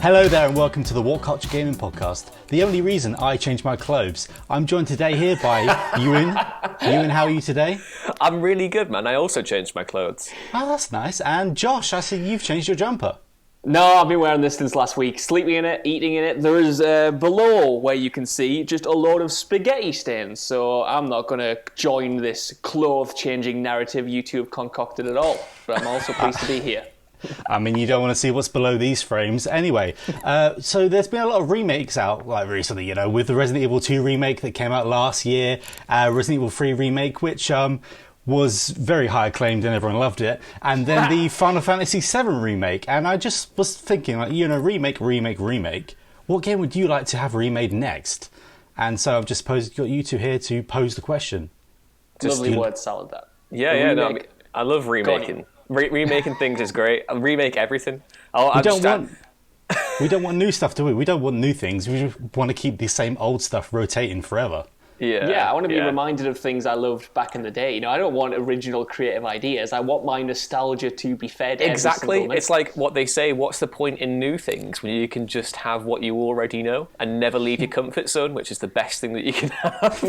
Hello there and welcome to the WhatCulture Gaming Podcast, the only reason I change my clothes. I'm joined today here by Ewan. Ewan, how are you today? I'm really good, man. I also changed my clothes. Oh, that's nice. And Josh, I see you've changed your jumper. No, I've been wearing this since last week, sleeping in it, eating in it. There is below where you can see just a load of spaghetti stains, so I'm not going to join this clothes-changing narrative you two have concocted at all, but I'm also pleased to be here. I mean, you don't want to see what's below these frames. Anyway, so there's been a lot of remakes out like recently, you know, with the Resident Evil 2 remake that came out last year, Resident Evil 3 remake, which was very high acclaimed and everyone loved it, and then the Final Fantasy 7 remake. And I just was thinking, like, you know, remake. What game would you like to have remade next? And so I've just got you two here to pose the question. Lovely word salad, that. Yeah, no, I love remaking. Remaking things is great. I'll remake everything. We don't want new stuff, do we? We don't want new things. We just want to keep the same old stuff rotating forever. Yeah, I want to be reminded of things I loved back in the day. You know, I don't want original creative ideas. I want my nostalgia to be fed. Exactly. It's like what they say, what's the point in new things when you can just have what you already know and never leave your comfort zone, which is the best thing that you can have.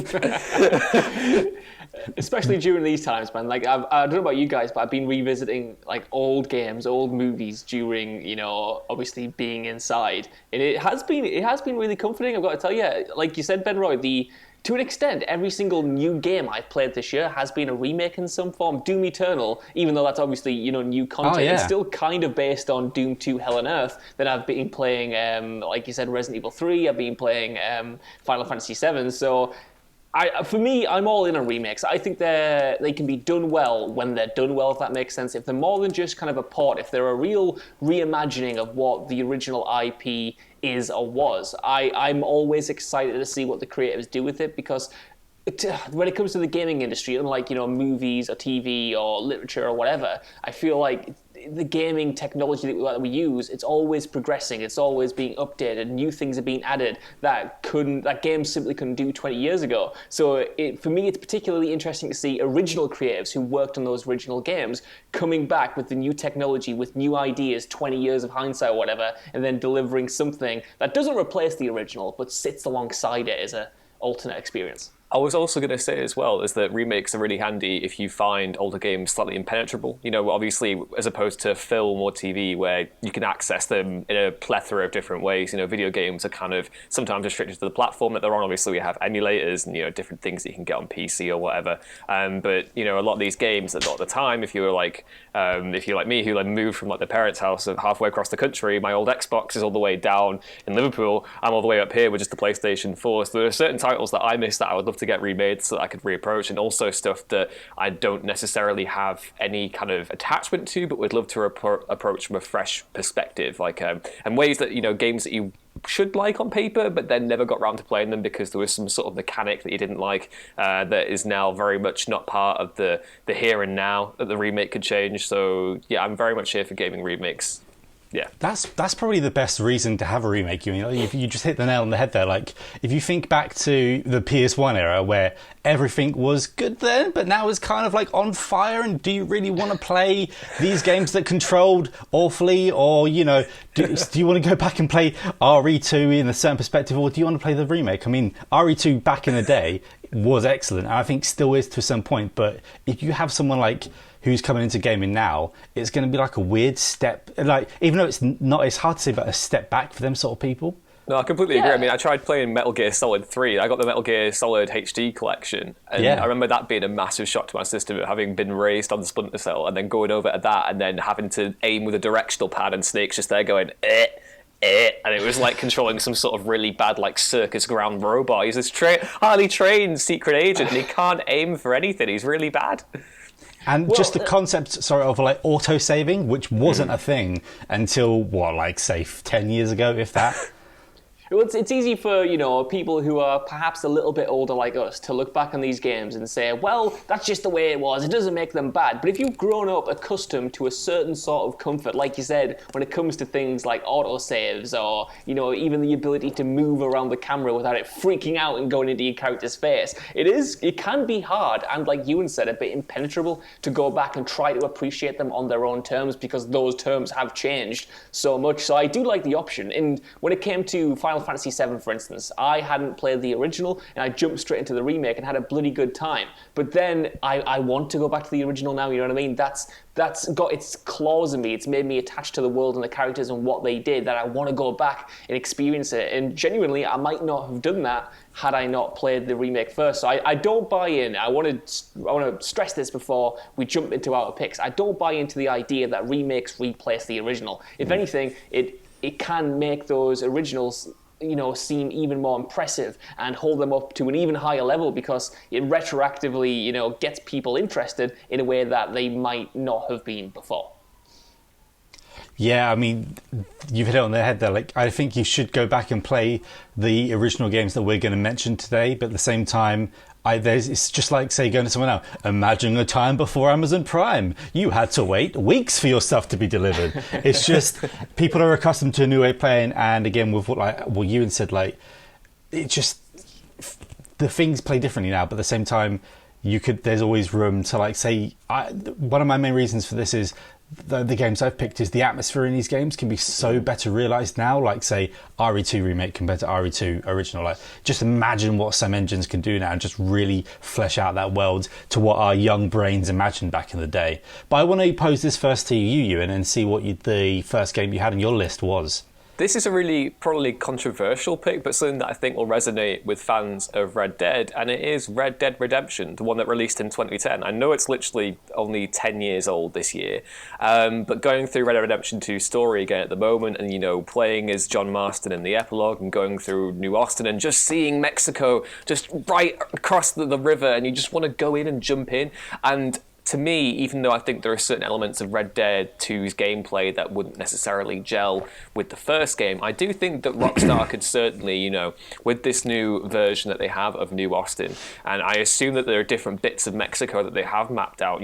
Especially during these times, man. Like, I don't know about you guys, but I've been revisiting like old games, old movies during, you know, obviously being inside, and it has been really comforting. I've got to tell you, like you said, Ben Roy, to an extent, every single new game I've played this year has been a remake in some form. Doom Eternal, even though that's obviously, you know, new content, it's still kind of based on Doom 2 Hell on Earth. Then I've been playing, like you said, Resident Evil 3. I've been playing Final Fantasy 7. So for me, I'm all in on remakes. I think they can be done well when they're done well, if that makes sense. If they're more than just kind of a port, if they're a real reimagining of what the original IP is or was, I'm always excited to see what the creatives do with it, because when it comes to the gaming industry, unlike, you know, movies or TV or literature or whatever, I feel like the gaming technology that we use, it's always progressing, it's always being updated, new things are being added that games simply couldn't do 20 years ago. So for me, it's particularly interesting to see original creatives who worked on those original games coming back with the new technology, with new ideas, 20 years of hindsight or whatever, and then delivering something that doesn't replace the original, but sits alongside it as an alternate experience. I was also going to say as well is that remakes are really handy if you find older games slightly impenetrable. You know, obviously, as opposed to film or TV where you can access them in a plethora of different ways. You know, video games are kind of sometimes restricted to the platform that they're on. Obviously, we have emulators and, you know, different things that you can get on PC or whatever. But, you know, a lot of these games at the time, if you're like me, who like moved from like the parents' house halfway across the country, my old Xbox is all the way down in Liverpool. I'm all the way up here with just the PlayStation 4. So there are certain titles that I miss that I would love to get remade so that I could reapproach, and also stuff that I don't necessarily have any kind of attachment to, but would love to approach from a fresh perspective, like and ways that, you know, games that you should like on paper, but then never got around to playing them because there was some sort of mechanic that you didn't like that is now very much not part of the here and now that the remake could change. So yeah, I'm very much here for gaming remakes. Yeah, that's probably the best reason to have a remake. You know, you just hit the nail on the head there. Like, if you think back to the PS1 era where everything was good then, but now it's kind of like on fire. And do you really want to play these games that controlled awfully, or, you know, do you want to go back and play RE2 in a certain perspective, or do you want to play the remake? I mean, RE2 back in the day was excellent, and I think still is to some point. But if you have someone like who's coming into gaming now, it's going to be like a weird step, like, even though it's hard to say, but a step back for them sort of people. No, I completely agree. I mean, I tried playing Metal Gear Solid 3. I got the Metal Gear Solid HD collection, and I remember that being a massive shock to my system, having been raised on the Splinter Cell, and then going over to that, and then having to aim with a directional pad, and Snake's just there going, and it was like controlling some sort of really bad, like, circus ground robot. He's this highly trained secret agent, and he can't aim for anything. He's really bad. And just the concept, of like auto-saving, which wasn't a thing until, 10 years ago, if that? Well, it's easy for, people who are perhaps a little bit older like us to look back on these games and say, well, that's just the way it was. It doesn't make them bad. But if you've grown up accustomed to a certain sort of comfort, like you said, when it comes to things like autosaves or, even the ability to move around the camera without it freaking out and going into your character's face, it can be hard and, like Ewan said, a bit impenetrable to go back and try to appreciate them on their own terms because those terms have changed so much. So I do like the option. And when it came to Final Fantasy VII, for instance, I hadn't played the original and I jumped straight into the remake and had a bloody good time. But then I want to go back to the original now, you know what I mean? That's got its claws in me. It's made me attached to the world and the characters and what they did, that I want to go back and experience it. And genuinely, I might not have done that had I not played the remake first. So I don't buy in. I want to stress this before we jump into our picks. I don't buy into the idea that remakes replace the original. If anything, it can make those originals seem even more impressive and hold them up to an even higher level because it retroactively, gets people interested in a way that they might not have been before. Yeah, I mean, you've hit it on the head there. Like, I think you should go back and play the original games that we're going to mention today, but at the same time, it's just like, say, going to someone else. Imagine a time before Amazon Prime. You had to wait weeks for your stuff to be delivered. It's just, people are accustomed to a new way of playing, and again, with what Ewan said, like, it just, the things play differently now, but at the same time, there's always room to, like, say, one of my main reasons for this is, the games I've picked is the atmosphere in these games can be so better realised now, like, say, RE2 Remake compared to RE2 Original. Like, just imagine what some engines can do now and just really flesh out that world to what our young brains imagined back in the day. But I want to pose this first to you, Ewan, and see what the first game you had on your list was. This is a really probably controversial pick, but something that I think will resonate with fans of Red Dead, and it is Red Dead Redemption, the one that released in 2010. I know it's literally only 10 years old this year, but going through Red Dead Redemption 2 story again at the moment and, playing as John Marston in the epilogue and going through New Austin and just seeing Mexico just right across the river and you just want to go in and jump in. And to me, even though I think there are certain elements of Red Dead 2's gameplay that wouldn't necessarily gel with the first game, I do think that Rockstar could certainly, with this new version that they have of New Austin, and I assume that there are different bits of Mexico that they have mapped out,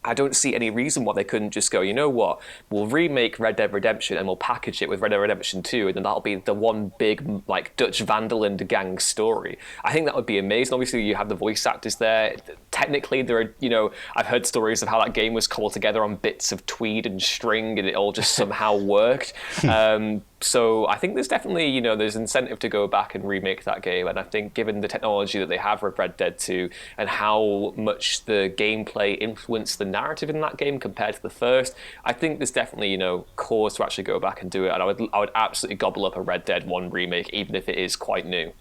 I don't see any reason why they couldn't just go, you know what, we'll remake Red Dead Redemption and we'll package it with Red Dead Redemption 2 and then that'll be the one big, like, Dutch Vanderland gang story. I think that would be amazing. Obviously, you have the voice actors there. Technically, there are, I've heard stories of how that game was cobbled together on bits of tweed and string and it all just somehow worked. So I think there's definitely, there's incentive to go back and remake that game. And I think given the technology that they have with Red Dead 2 and how much the gameplay influenced the narrative in that game compared to the first, I think there's definitely, cause to actually go back and do it. And I would absolutely gobble up a Red Dead 1 remake, even if it is quite new.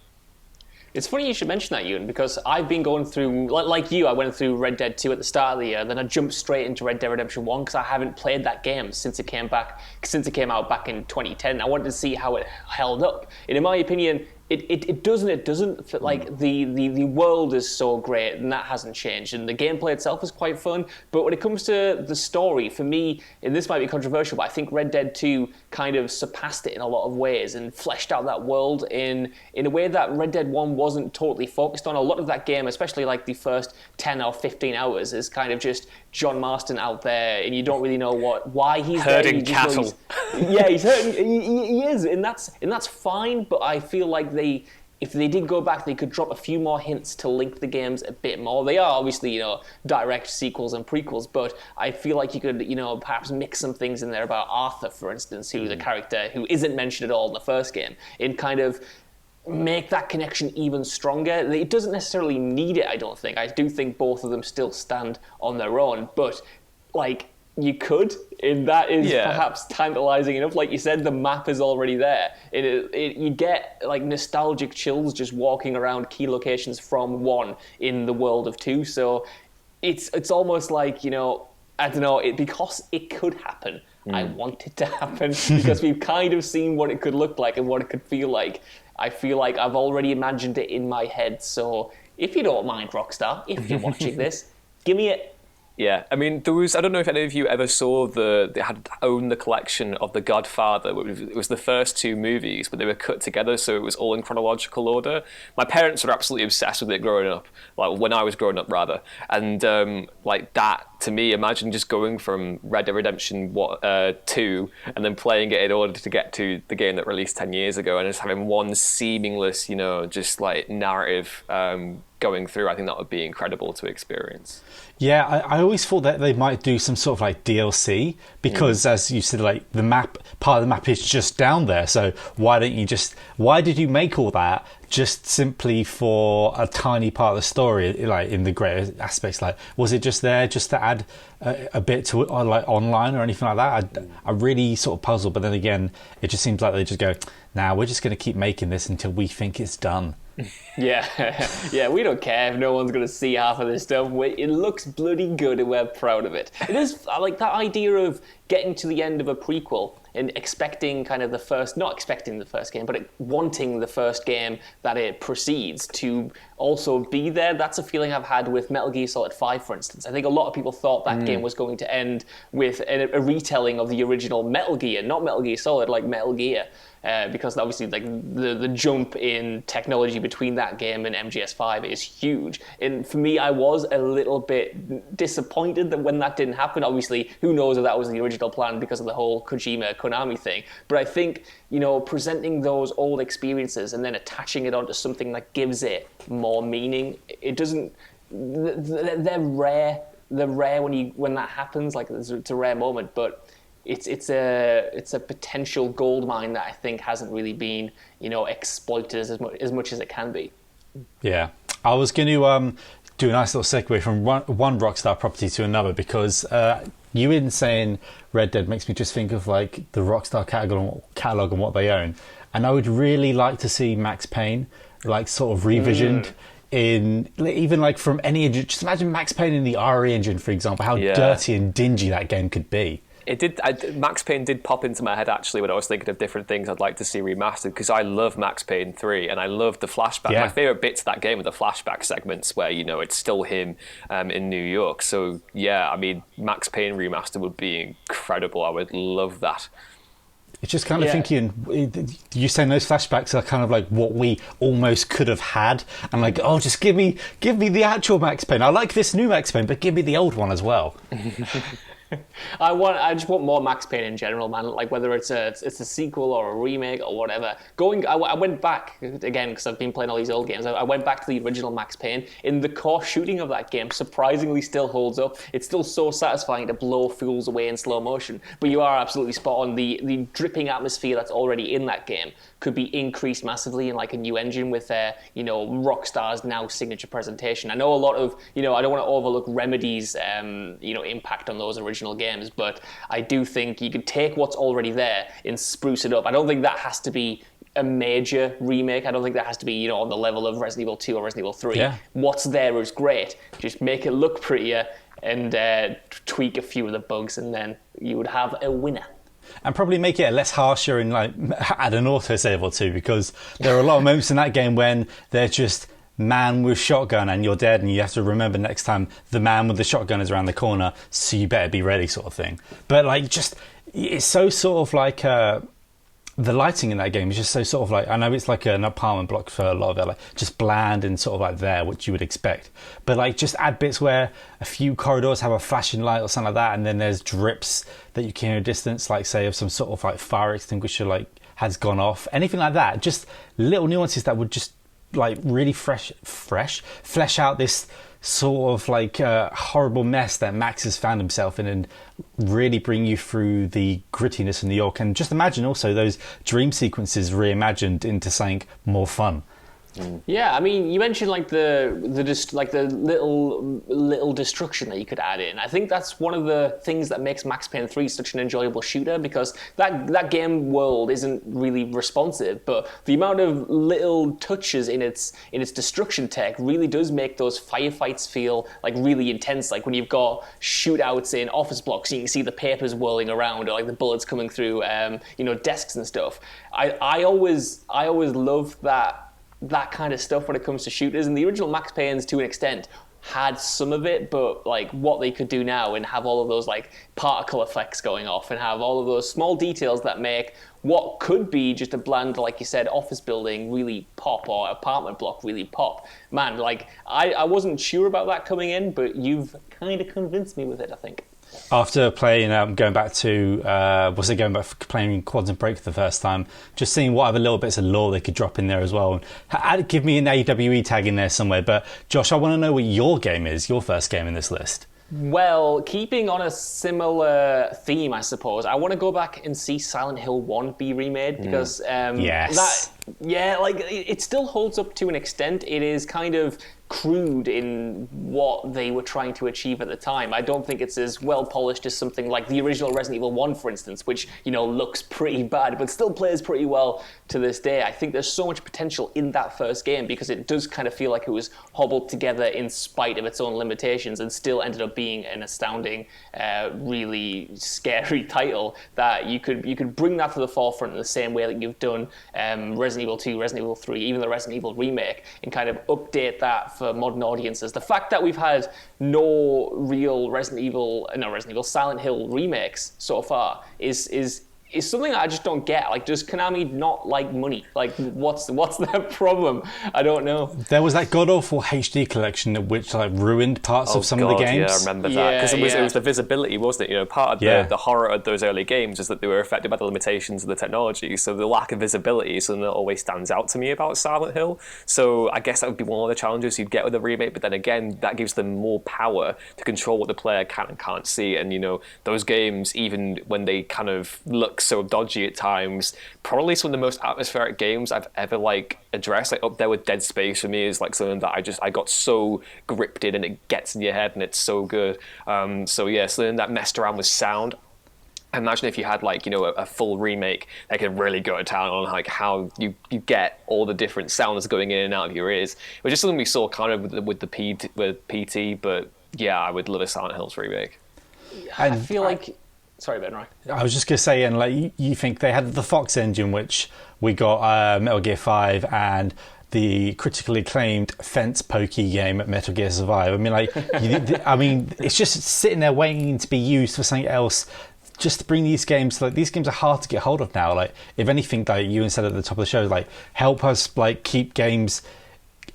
It's funny you should mention that, Ewan, because I've been going through, like you, I went through Red Dead 2 at the start of the year, then I jumped straight into Red Dead Redemption 1 because I haven't played that game since it came out back in 2010. I wanted to see how it held up. And in my opinion, it doesn't. Like, the world is so great, and that hasn't changed. And the gameplay itself is quite fun. But when it comes to the story, for me, and this might be controversial, but I think Red Dead 2 kind of surpassed it in a lot of ways and fleshed out that world in a way that Red Dead 1 wasn't totally focused on. A lot of that game, especially like the first 10 or 15 hours, is kind of just John Marston out there, and you don't really know why he's herding there. cattle. He's herding. He is, and that's fine. But I feel like if they did go back, they could drop a few more hints to link the games a bit more. They are obviously, direct sequels and prequels, but I feel like you could, perhaps mix some things in there about Arthur, for instance, who's a character who isn't mentioned at all in the first game, and kind of make that connection even stronger. It doesn't necessarily need it, I don't think. I do think both of them still stand on their own, but, like, you could, and that is perhaps tantalizing enough. Like you said, the map is already there. You get like nostalgic chills just walking around key locations from 1 in the world of 2. So it's almost like, I don't know, because it could happen. I want it to happen because we've kind of seen what it could look like and what it could feel like. I feel like I've already imagined it in my head. So if you don't mind, Rockstar, if you're watching this, give me it. Yeah, I mean, I don't know if any of you ever saw they had owned the collection of The Godfather. It was the first two movies, but they were cut together, so it was all in chronological order. My parents were absolutely obsessed with it growing up, like when I was growing up, rather. And like that, to me, imagine just going from Red Dead Redemption 2 and then playing it in order to get to the game that released 10 years ago, and just having one seamless, just like narrative going through. I think that would be incredible to experience. Yeah, I always thought that they might do some sort of like DLC because, as you said, like part of the map is just down there. So why did you make all that just simply for a tiny part of the story, like in the greater aspects? Like, was it just there just to add a bit to it, or like online or anything like that? I'm really sort of puzzled. But then again, it just seems like they just go, nah, we're just going to keep making this until we think it's done. Yeah, we don't care if no one's going to see half of this stuff. It looks bloody good and we're proud of it. It is, I like that idea of getting to the end of a prequel and expecting kind of not expecting the first game, but wanting the first game that it precedes to also be there. That's a feeling I've had with Metal Gear Solid 5, for instance. I think a lot of people thought that game was going to end with a retelling of the original Metal Gear, not Metal Gear Solid, like Metal Gear. Because obviously, like the jump in technology between that game and MGS5 is huge. And for me, I was a little bit disappointed that when that didn't happen. Obviously, who knows if that was the original plan because of the whole Kojima-Konami thing. But I think, presenting those old experiences and then attaching it onto something that gives it more meaning, it doesn't. They're rare. They're rare when that happens. Like it's a rare moment, but. It's a potential gold mine that I think hasn't really been exploited as much as it can be. Yeah, I was going to do a nice little segue from one Rockstar property to another because Ewan saying Red Dead makes me just think of like the Rockstar catalog and what they own, and I would really like to see Max Payne like sort of revisioned. In even like from any engine. Just imagine Max Payne in the RE engine, for example, how dirty and dingy that game could be. It did. Max Payne did pop into my head actually when I was thinking of different things I'd like to see remastered, because I love Max Payne 3 and I love the flashback. My favourite bits of that game are the flashback segments where it's still him in New York. So yeah, I mean, Max Payne remaster would be incredible. I would love that. It's just kind of thinking, you saying those flashbacks are kind of like what we almost could have had, and like, oh, just give me the actual Max Payne. I like this new Max Payne, but give me the old one as well. I just want more Max Payne in general, man. Like whether it's a sequel or a remake or whatever. I went back again because I've been playing all these old games. I went back to the original Max Payne. In the core shooting of that game, surprisingly still holds up. It's still so satisfying to blow fools away in slow motion. But you are absolutely spot on. The dripping atmosphere that's already in that game could be increased massively in like a new engine with Rockstar's now signature presentation. I know a lot of I don't want to overlook Remedy's impact on those original games, but I do think you could take what's already there and spruce it up. I don't think that has to be a major remake. I don't think that has to be on the level of Resident Evil 2 or Resident Evil 3. Yeah. What's there is great. Just make it look prettier and tweak a few of the bugs, and then you would have a winner. And probably make it less harsher and like add an autosave or two, because there are a lot of moments in that game when they're just man with shotgun and you're dead, and you have to remember next time the man with the shotgun is around the corner, so you better be ready, sort of thing. But like, just it's so sort of like the lighting in that game is just so sort of like, I know it's like an apartment block for a lot of it, like just bland and sort of like there, which you would expect, but like just add bits where a few corridors have a flashing light or something like that, and then there's drips that you can hear in a distance, like say of some sort of like fire extinguisher like has gone off, anything like that. Just little nuances that would just like really flesh out this sort of like horrible mess that Max has found himself in, and really bring you through the grittiness of New York. And just imagine also those dream sequences reimagined into something more fun. Yeah, I mean, you mentioned like the little destruction that you could add in. I think that's one of the things that makes Max Payne 3 such an enjoyable shooter, because that game world isn't really responsive, but the amount of little touches in its destruction tech really does make those firefights feel like really intense. Like when you've got shootouts in office blocks, and you can see the papers whirling around, or like the bullets coming through, desks and stuff. I always love that kind of stuff when it comes to shooters, and the original Max Payne's to an extent had some of it, but like what they could do now and have all of those like particle effects going off and have all of those small details that make what could be just a bland, like you said, office building really pop, or apartment block really pop. Man, like I wasn't sure about that coming in, but you've kind of convinced me with it, I think. After playing, going back playing Quantum Break for the first time, just seeing what other little bits of lore they could drop in there as well. Give me an AWE tag in there somewhere. But Josh, I want to know what your game is, your first game in this list. Well, keeping on a similar theme, I suppose, I want to go back and see Silent Hill 1 be remade, because it still holds up to an extent. It is kind of crude in what they were trying to achieve at the time. I don't think it's as well polished as something like the original Resident Evil 1, for instance, which, looks pretty bad, but still plays pretty well to this day. I think there's so much potential in that first game, because it does kind of feel like it was hobbled together in spite of its own limitations, and still ended up being an astounding, really scary title that you could bring that to the forefront in the same way that you've done Resident Evil 2, Resident Evil 3, even the Resident Evil remake, and kind of update that for modern audiences. The fact that we've had no real Silent Hill remakes so far is something that I just don't get. Like, does Konami not like money? Like, what's their problem? I don't know. There was that god-awful HD collection which ruined parts of some of the games. Yeah, I remember that. Because it was the visibility, wasn't it? Part of the horror of those early games is that they were affected by the limitations of the technology. So the lack of visibility is something that always stands out to me about Silent Hill. So I guess that would be one of the challenges you'd get with a remake. But then again, that gives them more power to control what the player can and can't see. And, those games, even when they kind of look so dodgy at times, probably some of the most atmospheric games I've ever addressed. Up there with Dead Space for me is something that I got so gripped in, and it gets in your head and it's so good. Something that messed around with sound. Imagine if you had a full remake that could really go to town on how you get all the different sounds going in and out of your ears. It was just something we saw kind of with PT, but yeah, I would love a Silent Hills remake. I feel like... Sorry, Ben, right? I was just going to say, and you think they had the Fox engine, which we got Metal Gear 5 and the critically acclaimed fence pokey game at Metal Gear Survive. It's just sitting there waiting to be used for something else. Just to bring these games, these games are hard to get hold of now. If anything, Ewan said at the top of the show, help us keep games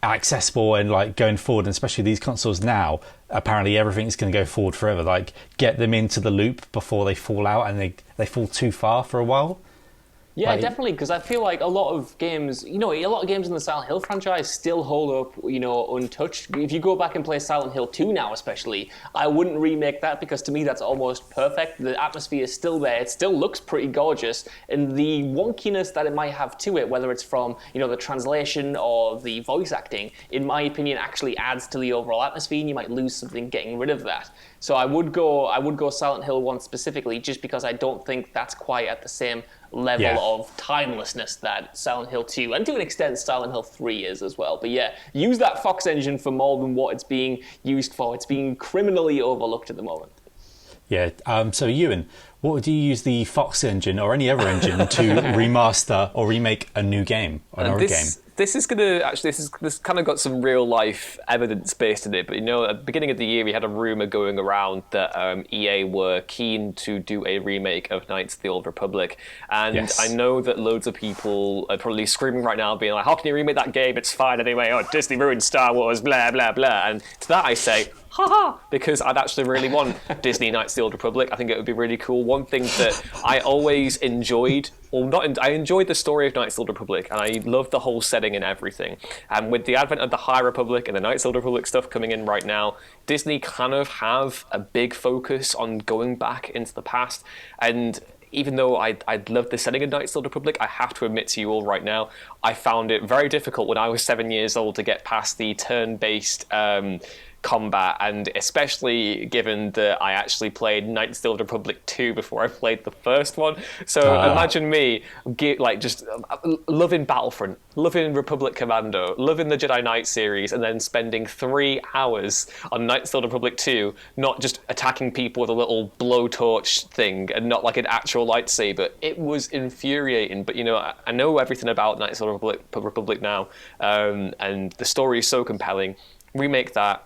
accessible and going forward, and especially these consoles now. Apparently everything's going to go forward forever. Get them into the loop before they fall out, and they fall too far for a while. Yeah, definitely, because I feel like a lot of games, a lot of games in the Silent Hill franchise still hold up, untouched. If you go back and play Silent Hill 2 now especially, I wouldn't remake that, because to me that's almost perfect. The atmosphere is still there, it still looks pretty gorgeous, and the wonkiness that it might have to it, whether it's from, the translation or the voice acting, in my opinion actually adds to the overall atmosphere, and you might lose something getting rid of that. So I would go Silent Hill 1 specifically, just because I don't think that's quite at the same level of timelessness that Silent Hill 2, and to an extent Silent Hill 3 is as well. But yeah, use that Fox engine for more than what it's being used for. It's being criminally overlooked at the moment. Yeah, so Ewan, what would you use the Fox engine or any other engine to remaster or remake a new game, or another game? This kind of got some real life evidence based in it, but at the beginning of the year we had a rumor going around that EA were keen to do a remake of Knights of the Old Republic, and yes. I know that loads of people are probably screaming right now, being like, how can you remake that game? It's fine anyway. Oh, Disney ruined Star Wars, blah blah blah. And to that I say, haha, because I'd actually really want Disney Knights of the Old Republic. I think it would be really cool. One thing that I always enjoyed, I enjoyed the story of Knights of the Old Republic, and I loved the whole setting and everything. And with the advent of the High Republic and the Knights of the Old Republic stuff coming in right now, Disney kind of have a big focus on going back into the past. And even though I'd love the setting of Knights of the Old Republic, I have to admit to you all right now, I found it very difficult when I was 7 years old to get past the turn-based combat, and especially given that I actually played Knights of the Old Republic 2 before I played the first one. So imagine me just loving Battlefront, loving Republic Commando, loving the Jedi Knight series, and then spending 3 hours on Knights of the Old Republic 2, not just attacking people with a little blowtorch thing and not like an actual lightsaber. It was infuriating, but I know everything about Knights of the Republic now, and the story is so compelling. Remake that.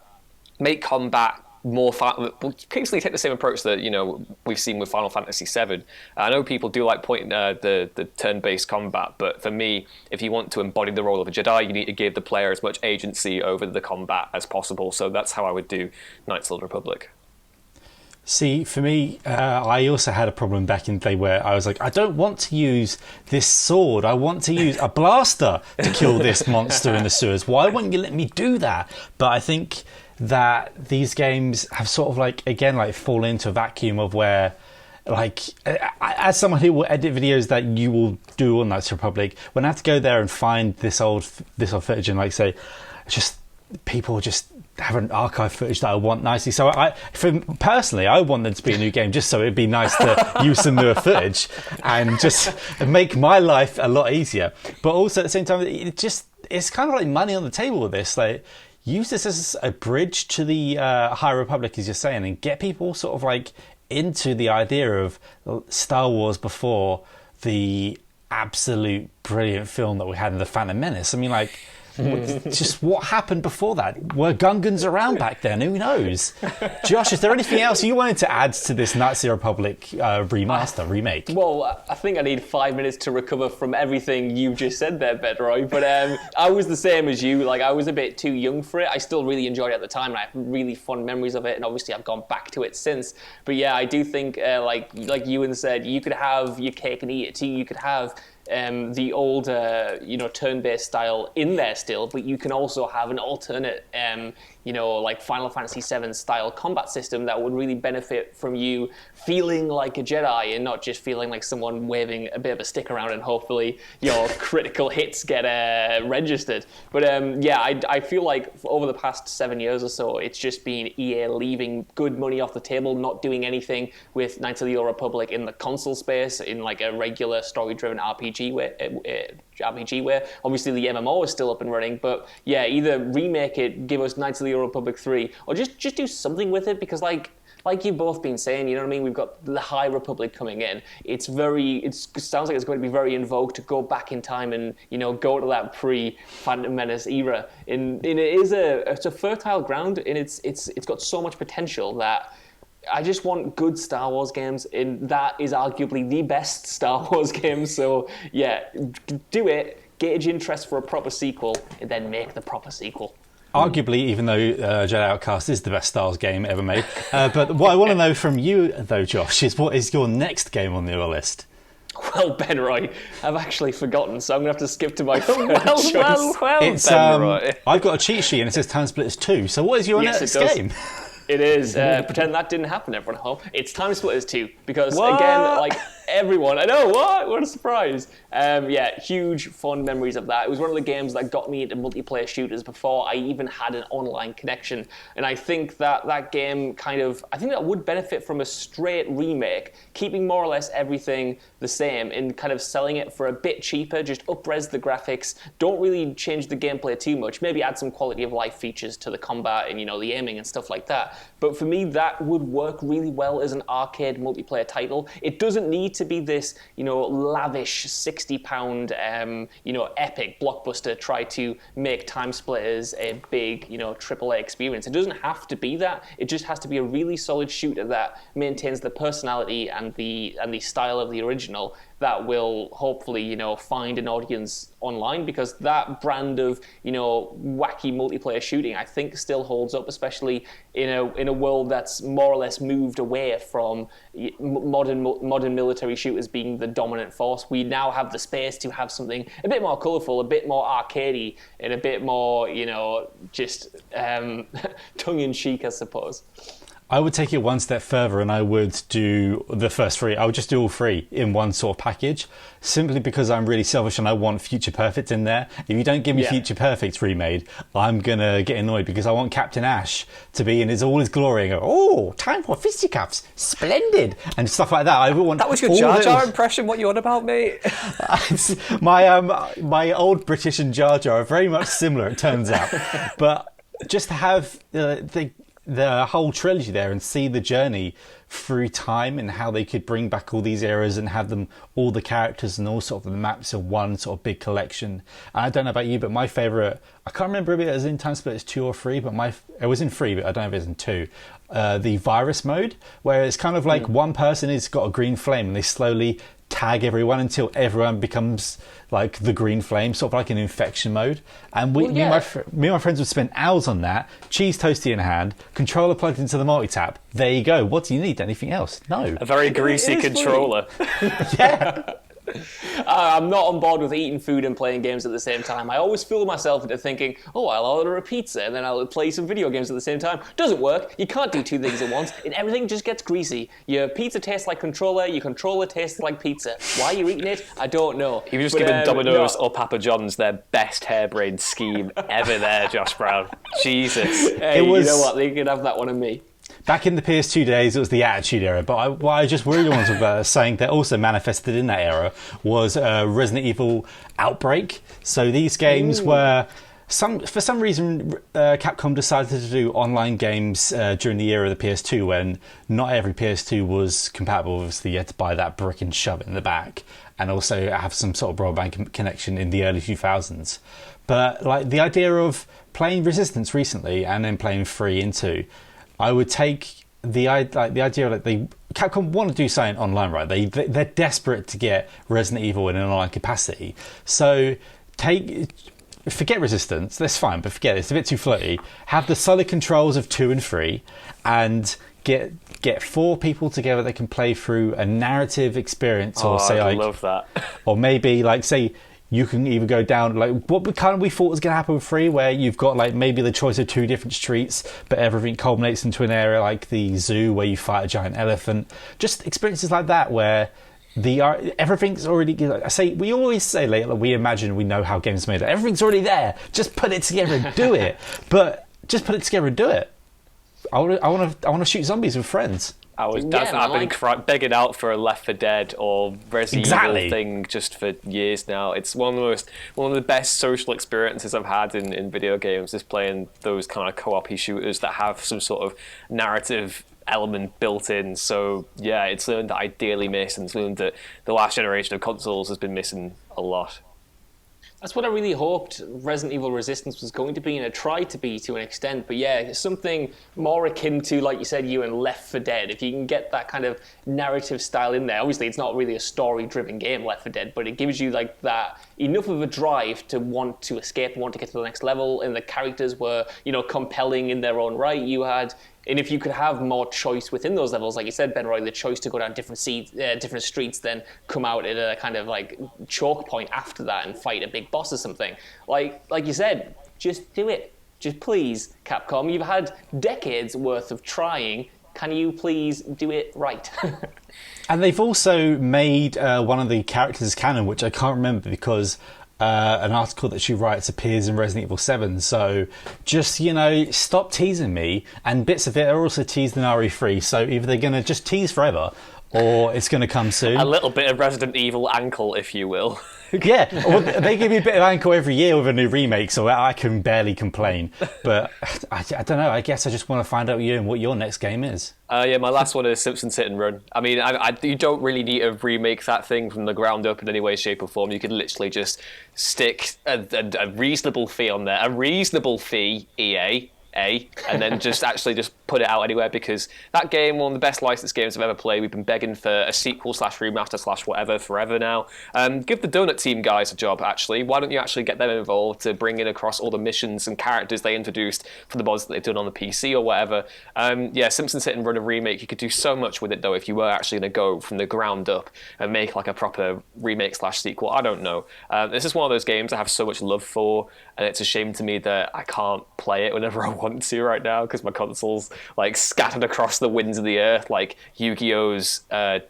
make combat more basically take the same approach that we've seen with Final Fantasy VII. I know people do like pointing the turn-based combat, but for me, if you want to embody the role of a Jedi, you need to give the player as much agency over the combat as possible. So that's how I would do Knights of the Old Republic. See, for me, I also had a problem back in the day where I was like, I don't want to use this sword. I want to use a blaster to kill this monster in the sewers. Why won't you let me do that? But I think that these games have sort of fallen into a vacuum of where, as someone who will edit videos that you will do on Knights of the Republic, when I have to go there and find this old footage and say, people just have an archive footage that I want nicely. So personally, I want there to be a new game just so it'd be nice to use some newer footage and just make my life a lot easier. But also at the same time, it's kind of like money on the table with this. Use this as a bridge to the High Republic, as you're saying, and get people sort of into the idea of Star Wars before the absolute brilliant film that we had in The Phantom Menace. I mean, just what happened before that? Were Gungans around back then? Who knows? Josh, is there anything else you wanted to add to this Knights of the Republic remake? Well, I think I need 5 minutes to recover from everything you just said there, Bedroy. But I was the same as you. I was a bit too young for it. I still really enjoyed it at the time, and I have really fond memories of it. And obviously, I've gone back to it since. But yeah, I do think, like Ewan said, you could have your cake and eat it too. You could have the old, turn-based style in there still, but you can also have an alternate, Final Fantasy VII style combat system that would really benefit from you feeling like a Jedi and not just feeling like someone waving a bit of a stick around and hopefully your critical hits get registered. But I feel like over the past 7 years or so, it's just been EA leaving good money off the table, not doing anything with Knights of the Old Republic in the console space, in a regular story-driven RPG where obviously the MMO is still up and running, but yeah, either remake it, give us Knights of the Old Republic 3, or just do something with it, because like you've both been saying, you know what I mean, we've got the High Republic coming in. It sounds like it's going to be very in vogue to go back in time and go to that pre-Phantom Menace era, and it's a fertile ground, and it's got so much potential that I just want good Star Wars games, and that is arguably the best Star Wars game. So yeah, do it, gauge interest for a proper sequel, and then make the proper sequel. Arguably, even though Jedi Outcast is the best Star Wars game ever made. But what I want to know from you, though, Josh, is what is your next game on your list? Well, Ben Roy, I've actually forgotten, so I'm going to have to skip to my third choice. It's, Ben Roy. I've got a cheat sheet and it says Timesplitters 2. So what is your next game? It is. Pretend that didn't happen, everyone at home. It's Timesplitters 2. Because, again, everyone... I know, what a surprise. Huge fond memories of that. It was one of the games that got me into multiplayer shooters before I even had an online connection. And I think that game I think that would benefit from a straight remake, keeping more or less everything the same and kind of selling it for a bit cheaper, just up-res the graphics, don't really change the gameplay too much, maybe add some quality of life features to the combat and, the aiming and stuff like that. But for me, that would work really well as an arcade multiplayer title. It doesn't need to be this, lavish £60, epic blockbuster try to make Timesplitters a big, AAA experience. It doesn't have to be that. It just has to be a really solid shooter that maintains the personality and the style of the original, that will hopefully, find an audience online, because that brand of, wacky multiplayer shooting, I think still holds up, especially in a world that's more or less moved away from modern military shooters being the dominant force. We now have the space to have something a bit more colourful, a bit more arcadey, and a bit more, just tongue-in-cheek, I suppose. I would take it one step further and I would do the first three. I would just do all three in one sort of package, simply because I'm really selfish and I want Future Perfect in there. If you don't give me Future Perfect remade, I'm going to get annoyed, because I want Captain Ash to be in all his glory and go, oh, time for fisticuffs, splendid, and stuff like that. I want that was your Jar Jar impression, what you on about, mate? my old British and Jar Jar are very much similar, it turns out. But just to have the whole trilogy there and see the journey through time and how they could bring back all these eras and have them, all the characters and all sort of the maps of one sort of big collection. And I don't know about you, but my favourite, I can't remember if it was in Timesplitters 2 or 3, but it was in 3, but I don't know if it was in 2. The virus mode, where it's kind of like one person has got a green flame and they slowly tag everyone until everyone becomes like the green flame, sort of like an infection mode. And me and my friends would spend hours on that, cheese toasty in hand, controller plugged into the multi-tap. There you go. What do you need? Anything else? No. A very greasy controller. Yeah. I'm not on board with eating food and playing games at the same time. I always fool myself into thinking, oh, I'll order a pizza and then I'll play some video games at the same time. Doesn't work. You can't do two things at once. And everything just gets greasy. Your pizza tastes like controller. Your controller tastes like pizza. Why you're eating it, I don't know. You've just given Domino's or Papa John's their best harebrained scheme ever there, Josh Brown. Jesus. Hey, you know what? They can have that one on me. Back in the PS2 days, it was the Attitude Era, but what I just really wanted to saying that also manifested in that era was Resident Evil Outbreak. So these games were, for some reason, Capcom decided to do online games during the era of the PS2 when not every PS2 was compatible. Obviously, you had to buy that brick and shove it in the back, and also have some sort of broadband connection in the early 2000s. But like the idea of playing Resistance recently and then playing 3 and 2, I would take the idea that Capcom want to do something online, right? They're desperate to get Resident Evil in an online capacity. So forget Resistance, that's fine, but forget it. It's a bit too floaty. Have the solid controls of 2 and 3, and get 4 people together that can play through a narrative experience, or say I love that. Or maybe like say. You can either go down, like, what kind of we thought was going to happen with 3, where you've got, like, maybe the choice of 2 different streets, but everything culminates into an area like the zoo where you fight a giant elephant. Just experiences like that where everything's already... we always say, like, we imagine we know how games are made. Everything's already there. Just put it together and do it. But just put it together and do it. I want to shoot zombies with friends. I've been begging out for a Left 4 Dead or Resident Evil thing just for years now. It's one of the best social experiences I've had in video games, is playing those kind of co-op-y shooters that have some sort of narrative element built in. So yeah, it's something that I dearly miss, and something that the last generation of consoles has been missing a lot. That's what I really hoped Resident Evil Resistance was going to be, and it tried to be to an extent. But yeah, something more akin to, like you said, Ewan, Left 4 Dead. If you can get that kind of narrative style in there, obviously it's not really a story-driven game, Left 4 Dead, but it gives you like that enough of a drive to want to escape, want to get to the next level, and the characters were, compelling in their own right. And if you could have more choice within those levels, like you said, Ben Roy, the choice to go down different streets, then come out at a kind of like choke point after that and fight a big boss or something. Like you said, just do it. Just please, Capcom. You've had decades worth of trying. Can you please do it right? And they've also made one of the characters canon, which I can't remember because... an article that she writes appears in Resident Evil 7, so just, stop teasing me, and bits of it are also teased in RE3, so either they're going to just tease forever, or it's going to come soon. A little bit of Resident Evil ankle, if you will. Yeah, well, they give me a bit of ankle every year with a new remake, so I can barely complain. But I don't know, I guess I just want to find out what your next game is. Yeah, my last one is Simpsons Hit and Run. I mean, you don't really need to remake that thing from the ground up in any way, shape or form. You could literally just stick a reasonable fee on there. A reasonable fee, EA. And then just put it out anywhere, because that game, one of the best licensed games I've ever played. We've been begging for a sequel / remaster / whatever forever now. Give the Donut Team guys a job, actually. Why don't you actually get them involved to bring in across all the missions and characters they introduced for the mods that they've done on the PC or whatever. Simpsons Hit and Run a remake. You could do so much with it, though, if you were actually going to go from the ground up and make like a proper remake / sequel. I don't know. This is one of those games I have so much love for, and it's a shame to me that I can't play it whenever I want to right now, because my console's like scattered across the winds of the earth like Yu-Gi-Oh's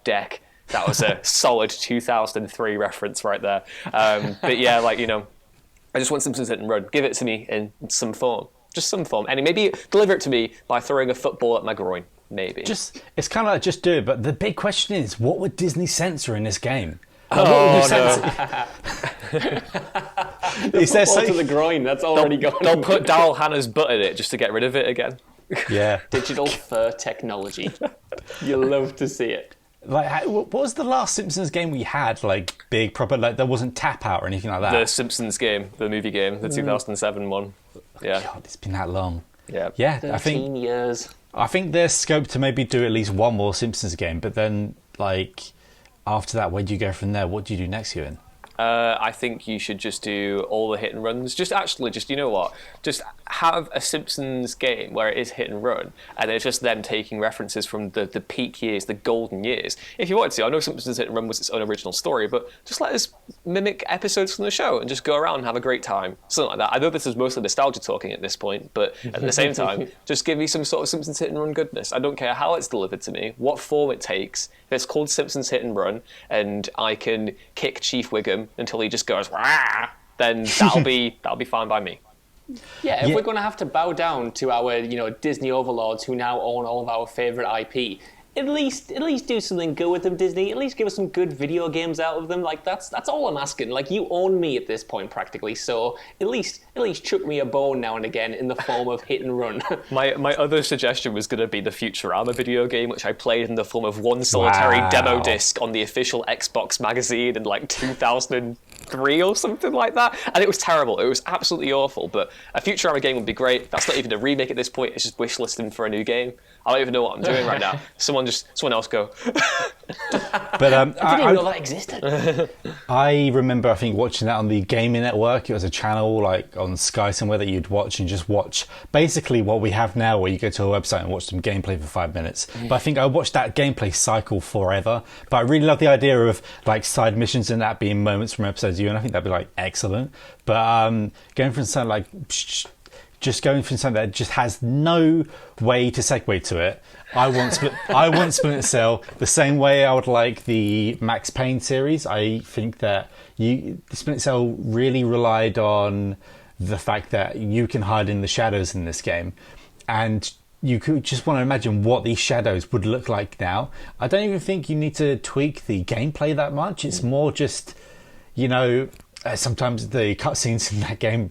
deck. That was a solid 2003 reference right there. But yeah, I just want Simpsons Hit and Run. Give it to me in some form. Just some form. And maybe deliver it to me by throwing a football at my groin. Maybe. It's kind of like, just do it. But the big question is, what would Disney censor in this game? No. Is there to the groin? That's already gone. They'll put Daryl Hannah's butt in it just to get rid of it again. Yeah. Digital fur technology. You love to see it. Like, what was the last Simpsons game we had? Like, big, proper, like, there wasn't Tap Out or anything like that. The Simpsons game, the movie game, the 2007 one. Yeah. God, it's been that long. Yeah. Yeah, 13 years. I think there's scope to maybe do at least one more Simpsons game, but then, like, after that, where do you go from there? What do you do next, Ewan? I think you should just do all the hit and runs. Just you know what? Just have a Simpsons game where it is hit and run, and it's just them taking references from the peak years, the golden years. If you wanted to, I know Simpsons Hit and Run was its own original story, but just let us mimic episodes from the show and just go around and have a great time. Something like that. I know this is mostly nostalgia talking at this point, but at the same time, just give me some sort of Simpsons Hit and Run goodness. I don't care how it's delivered to me, what form it takes. If it's called Simpsons Hit and Run, and I can kick Chief Wiggum until he just goes, "Rah!" then that'll be fine by me. Yeah, if we're going to have to bow down to our, Disney overlords who now own all of our favorite IP, at least do something good with them, Disney. At least give us some good video games out of them. Like that's all I'm asking. Like, you own me at this point practically, so at least chuck me a bone now and again in the form of hit and run. My other suggestion was going to be the Futurama video game, which I played in the form of one solitary demo disc on the official Xbox magazine in like 2003 or something like that, and it was terrible. It was absolutely awful. But a Futurama game would be great. That's not even a remake at this point. It's just wish listing for a new game. I don't even know what I'm doing right now. Someone else go. But I didn't even know that existed. I remember, I think, watching that on the Gaming Network. It was a channel like on Sky somewhere that you'd watch and just watch basically what we have now, where you go to a website and watch some gameplay for 5 minutes. But I think I watched that gameplay cycle forever. But I really love the idea of like side missions and that being moments from episodes of you, and I think that'd be like excellent. But going from something like just going from something that just has no way to segue to it. I want Splinter Cell the same way I would like the Max Payne series. I think that Splinter Cell really relied on the fact that you can hide in the shadows in this game, and you could just want to imagine what these shadows would look like now. I don't even think you need to tweak the gameplay that much. It's more just, sometimes the cutscenes in that game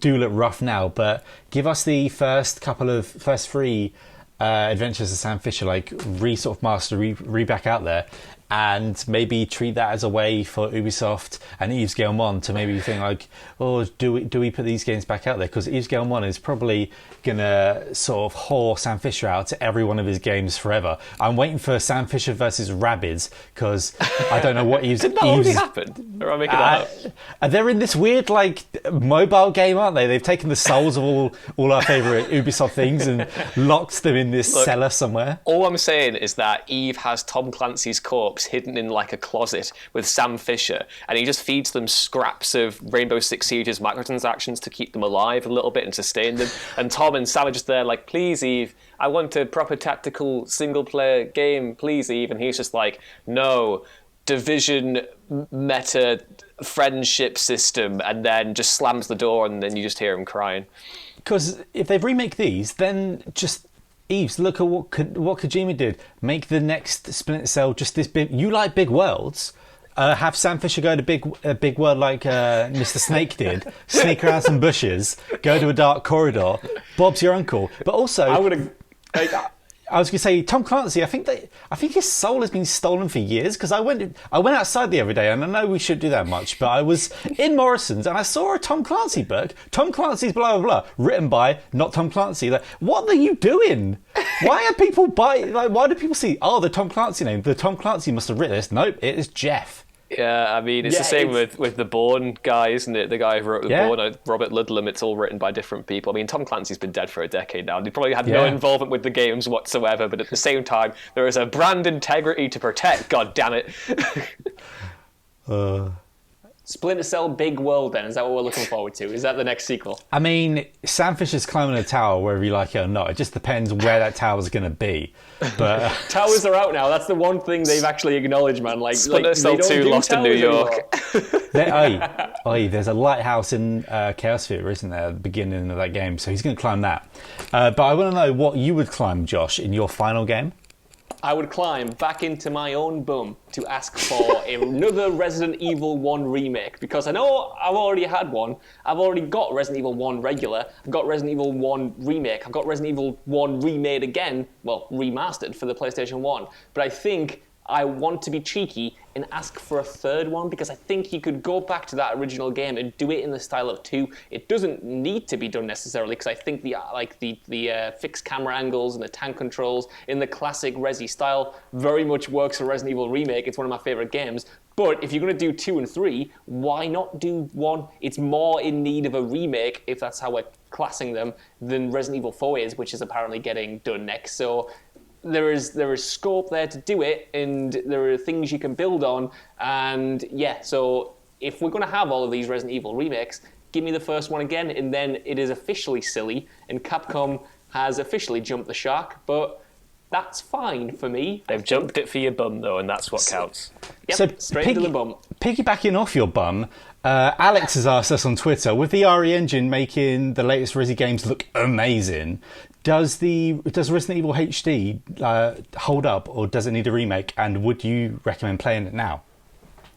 do look rough now, but give us the first three adventures of Sam Fisher, like sort of master, back out there, and maybe treat that as a way for Ubisoft and Yves Guillemot to maybe think like, oh, do we put these games back out there? Because Yves Guillemot is probably gonna sort of whore Sam Fisher out to every one of his games forever. I'm waiting for Sam Fisher versus Rabbids, because I don't know what Yves... Did that already happen? Or am I making that up? They're in this weird like mobile game, aren't they? They've taken the souls of all our favourite Ubisoft things and locked them in this cellar somewhere. All I'm saying is that Eve has Tom Clancy's corpse hidden in like a closet with Sam Fisher, and he just feeds them scraps of Rainbow Six Siege's microtransactions to keep them alive a little bit and sustain them. And Tom and Sam are just there like, please Eve, I want a proper tactical single player game, please Eve. And he's just like, no, Division meta friendship system, and then just slams the door, and then you just hear him crying. Because if they remake these, then just... Eves, look at what Kojima did. Make the next Splinter Cell just this big. You like big worlds. Have Sam Fisher go to a big world like Mr. Snake did. Sneak around some bushes. Go to a dark corridor. Bob's your uncle. But also, I was going to say, Tom Clancy, I think his soul has been stolen for years, because I went outside the other day, and I know we shouldn't do that much, but I was in Morrison's and I saw a Tom Clancy book. Tom Clancy's blah, blah, blah, written by not Tom Clancy. Like, what are you doing? Why are people why do people see, the Tom Clancy name? The Tom Clancy must have written this. Nope, it is Jeff. Yeah, I mean, it's the same with the Bourne guy, isn't it? The guy who wrote the Bourne, Robert Ludlum, it's all written by different people. I mean, Tom Clancy's been dead for a decade now. He probably had no involvement with the games whatsoever, but at the same time, there is a brand integrity to protect, god damn it. Splinter Cell Big World, then? Is that what we're looking forward to? Is that the next sequel? I mean, Sam Fisher's climbing a tower, whether you like it or not. It just depends where that tower's going to be. But towers are out now. That's the one thing they've actually acknowledged, man. Like Splinter Cell 2 Lost in New York. There's a lighthouse in Chaos Theater, isn't there, at the beginning of that game? So he's going to climb that. But I want to know what you would climb, Josh, in your final game. I would climb back into my own bum to ask for another Resident Evil 1 remake, because I know I've already had one. I've already got Resident Evil 1 regular. I've got Resident Evil 1 remake. I've got Resident Evil 1 remade again, well, remastered for the PlayStation 1. But I think I want to be cheeky and ask for a third one, because I think you could go back to that original game and do it in the style of 2. It doesn't need to be done necessarily, because I think the fixed camera angles and the tank controls in the classic Resi style very much works for Resident Evil Remake. It's one of my favorite games. But if you're going to do 2 and 3, why not do 1? It's more in need of a remake, if that's how we're classing them, than Resident Evil 4 is, which is apparently getting done next. So there is scope there to do it, and there are things you can build on. And yeah, so if we're going to have all of these Resident Evil remakes, give me the first one again, and then it is officially silly, and Capcom has officially jumped the shark. But that's fine for me. They've jumped it for your bum, though, and that's what counts. Yep, So straight into the bum. Piggybacking off your bum, Alex has asked us on Twitter, with the RE engine making the latest Resi games look amazing, does Resident Evil HD hold up, or does it need a remake? And would you recommend playing it now?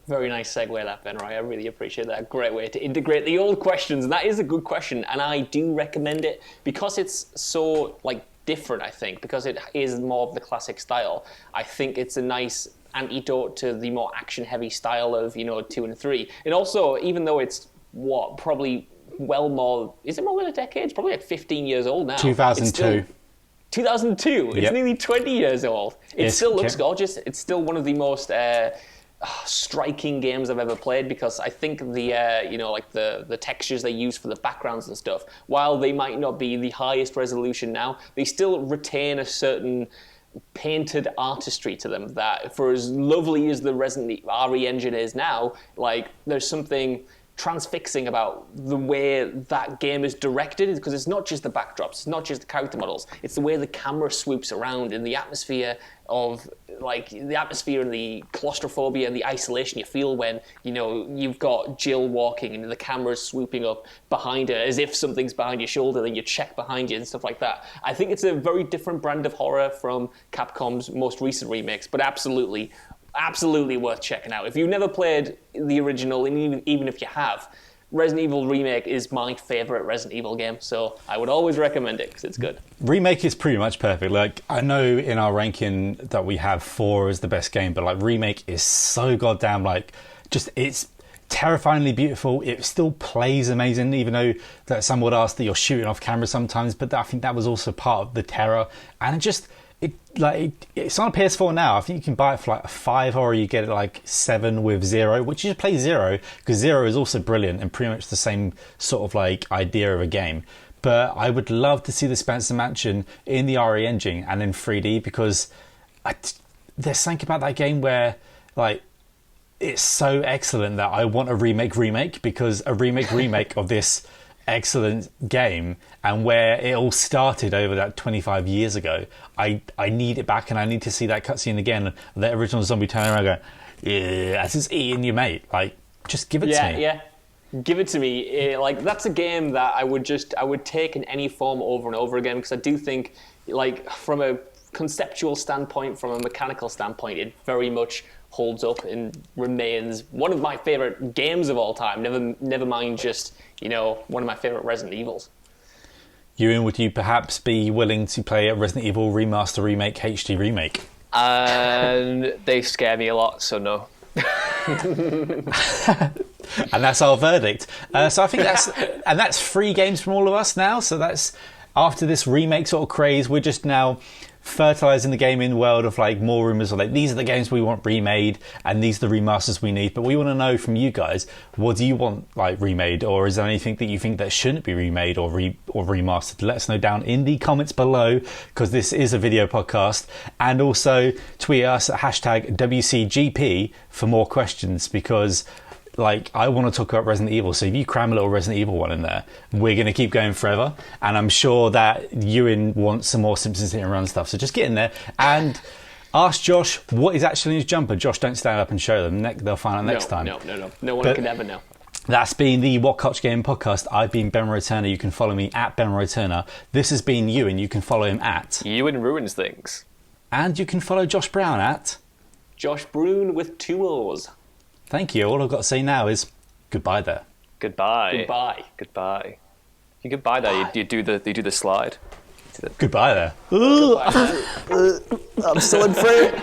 Very nice segue, that, Ben. Right, I really appreciate that. Great way to integrate the old questions. And that is a good question, and I do recommend it because it's so different. I think because it is more of the classic style. I think it's a nice antidote to the more action-heavy style of 2 and 3. And also, even though it's probably well more, is it more than a decade? It's probably 15 years old now. 2002. 2002. It's Yep. nearly 20 years old. It still looks gorgeous. It's still one of the most striking games I've ever played, because I think the the textures they use for the backgrounds and stuff, while they might not be the highest resolution now, they still retain a certain painted artistry to them that, for as lovely as the Resident RE engine is now, there's something transfixing about the way that game is directed, because it's not just the backdrops, it's not just the character models, it's the way the camera swoops around in the atmosphere of the atmosphere and the claustrophobia and the isolation you feel when you've got Jill walking and the camera's swooping up behind her as if something's behind your shoulder, then you check behind you and stuff like that. I think it's a very different brand of horror from Capcom's most recent remakes, but absolutely worth checking out. If you've never played the original, and even if you have, Resident Evil Remake is my favourite Resident Evil game, so I would always recommend it because it's good. Remake is pretty much perfect. I know in our ranking that we have 4 as the best game, but Remake is so goddamn it's terrifyingly beautiful. It still plays amazing, even though that some would ask that you're shooting off camera sometimes, but I think that was also part of the terror. And it's on a PS4 now. I think you can buy it for a $5, or you get it 7 with 0, which you should play 0, because 0 is also brilliant and pretty much the same sort of idea of a game. But I would love to see the Spencer Mansion in the RE engine and in 3D, because there's something about that game where it's so excellent that I want a remake, because a remake of this excellent game, and where it all started over that 25 years ago, I need it back, and I need to see that cutscene again, that original zombie turning around going, yeah, as it's eating your mate. Just give it to me. Yeah, give it to me. That's a game that I would take in any form over and over again, because I do think from a conceptual standpoint, from a mechanical standpoint, it very much holds up and remains one of my favorite games of all time. Never mind just one of my favorite Resident Evils. Ewan, would you perhaps be willing to play a Resident Evil Remaster, Remake, HD Remake? And they scare me a lot, so no. And that's our verdict. So I think that's 3 games from all of us now. So that's, after this remake sort of craze, we're just now fertilizing the gaming world of more rumors of these are the games we want remade, and these are the remasters we need. But we want to know from you guys, what do you want remade, or is there anything that you think that shouldn't be remade or remastered? Let us know down in the comments below, because this is a video podcast. And also tweet us at #WCGP for more questions, because I want to talk about Resident Evil, so if you cram a little Resident Evil one in there, we're going to keep going forever. And I'm sure that Ewan wants some more Simpsons Hit and Run stuff, so just get in there and ask Josh what is actually in his jumper. Josh, don't stand up and show them. They'll find out next time. No one can ever know. That's been the WhatCulture Gaming Podcast. I've been Ben Roturner. You can follow me at Ben Roturner. This has been Ewan. You can follow him at Ewan Ruins Things. And you can follow Josh Brown at... Josh Brown with 2 O's. Thank you. All I've got to say now is goodbye there. Goodbye. Goodbye. Goodbye. You goodbye there. You do the slide. Goodbye there. Goodbye. I'm still in frame.